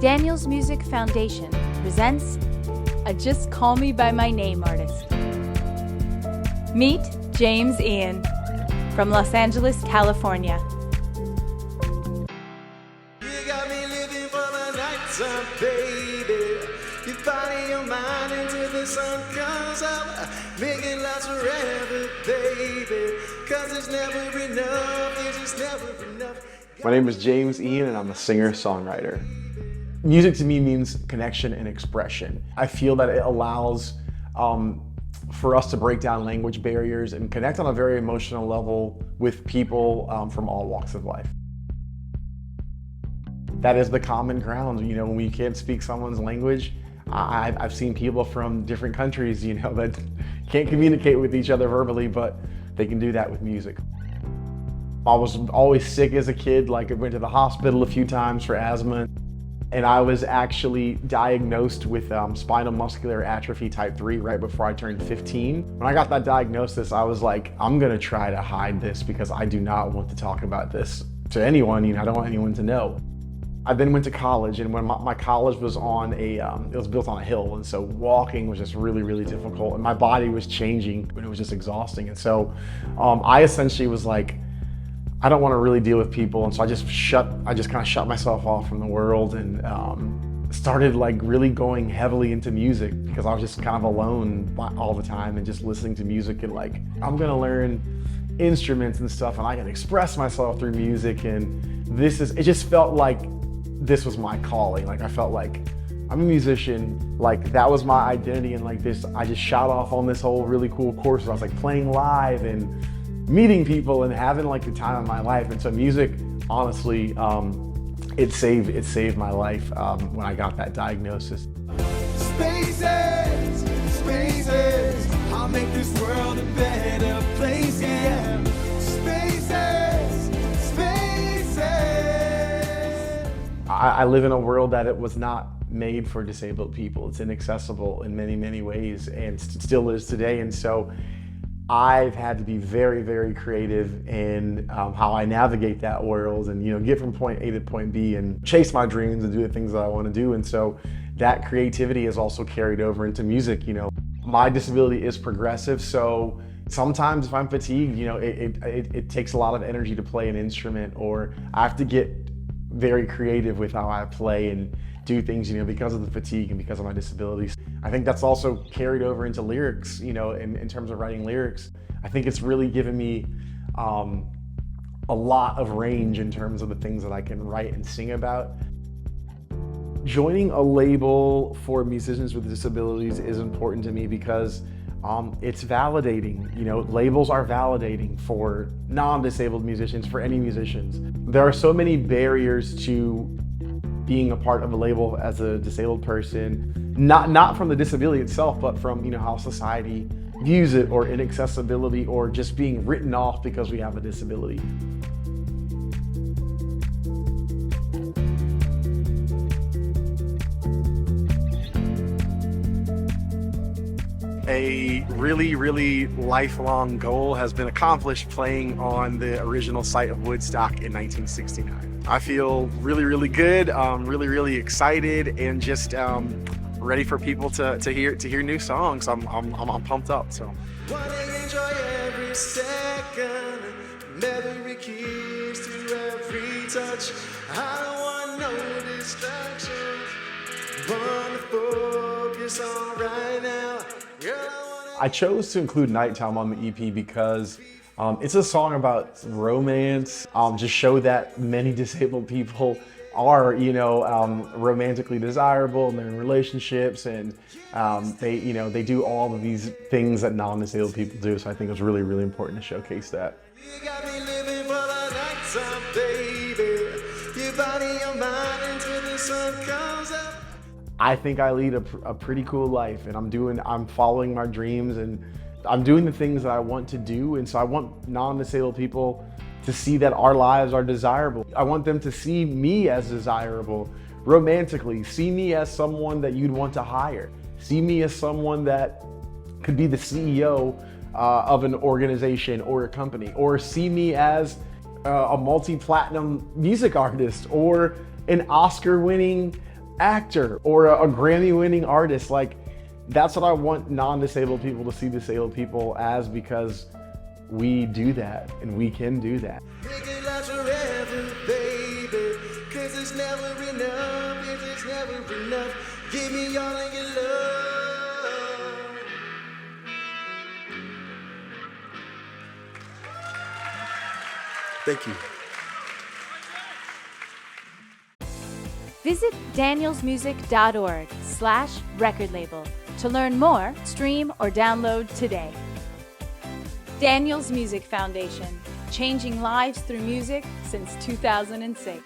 Daniel's Music Foundation presents a Just Call Me By My Name artist. Meet James Ian from Los Angeles, California. You got me living for the nighttime, baby. You body your mind until the sun comes up. Making last forever, baby. Cause it's never enough, it's just never enough. My name is James Ian and I'm a singer-songwriter. Music to me means connection and expression. I feel that it allows for us to break down language barriers and connect on a very emotional level with people from all walks of life. That is the common ground, when we can't speak someone's language. I've seen people from different countries, that can't communicate with each other verbally, but they can do that with music. I was always sick as a kid, I went to the hospital a few times for asthma. And I was actually diagnosed with spinal muscular atrophy type 3 right before I turned 15. When I got that diagnosis, I was like, I'm gonna try to hide this because I do not want to talk about this to anyone. I don't want anyone to know. I then went to college, and when my college was on it was built on a hill, and so walking was just really, really difficult, and my body was changing, and it was just exhausting. And so I essentially was like, I don't want to really deal with people, and so I just kind of shut myself off from the world and started really going heavily into music because I was just kind of alone all the time and just listening to music and I'm gonna learn instruments and stuff and I can express myself through music, and it just felt like this was my calling. I felt like I'm a musician, that was my identity, and I just shot off on this whole really cool course where I was playing live and meeting people and having the time of my life. And so music, honestly, it saved my life when I got that diagnosis. Spaces, spaces, I'll make this world a better place, yeah. Spaces, spaces. I live in a world that it was not made for disabled people. It's inaccessible in many, many ways, and still is today. And so I've had to be very, very creative in how I navigate that world and get from point A to point B and chase my dreams and do the things that I want to do. And so that creativity is also carried over into music. My disability is progressive, so sometimes if I'm fatigued, it takes a lot of energy to play an instrument, or I have to get very creative with how I play and do things, because of the fatigue and because of my disabilities. I think that's also carried over into lyrics, in terms of writing lyrics. I think it's really given me a lot of range in terms of the things that I can write and sing about. Joining a label for musicians with disabilities is important to me because it's validating. Labels are validating for non-disabled musicians, for any musicians. There are so many barriers to being a part of a label as a disabled person, not from the disability itself, but from how society views it, or inaccessibility, or just being written off because we have a disability. A really, really lifelong goal has been accomplished playing on the original site of Woodstock in 1969. I feel really, really good, really, really excited, and just ready for people to hear new songs. I'm pumped up. So. Wanna enjoy every second, every kiss to every touch. I don't want no distractions. Wanna focus on right now. I chose to include Nighttime on the EP because it's a song about romance, just show that many disabled people are, romantically desirable, and they're in relationships, and they do all of these things that non-disabled people do. So I think it was really, really important to showcase that. You got me living for the nighttime, baby. Your body, your mind until the sun comes up. I think I lead a pretty cool life, and I'm following my dreams, and I'm doing the things that I want to do. And so I want non-disabled people to see that our lives are desirable. I want them to see me as desirable romantically, see me as someone that you'd want to hire, see me as someone that could be the CEO of an organization or a company, or see me as a multi-platinum music artist, or an Oscar-winning actor or a Grammy-winning artist. Like, that's what I want non-disabled people to see disabled people as, because we do that and we can do that. Make it last forever, baby, 'cause it's never enough, it's never enough. Give me all of your love. Thank you. Visit danielsmusic.org/record label to learn more, stream, or download today. Daniels Music Foundation, changing lives through music since 2006.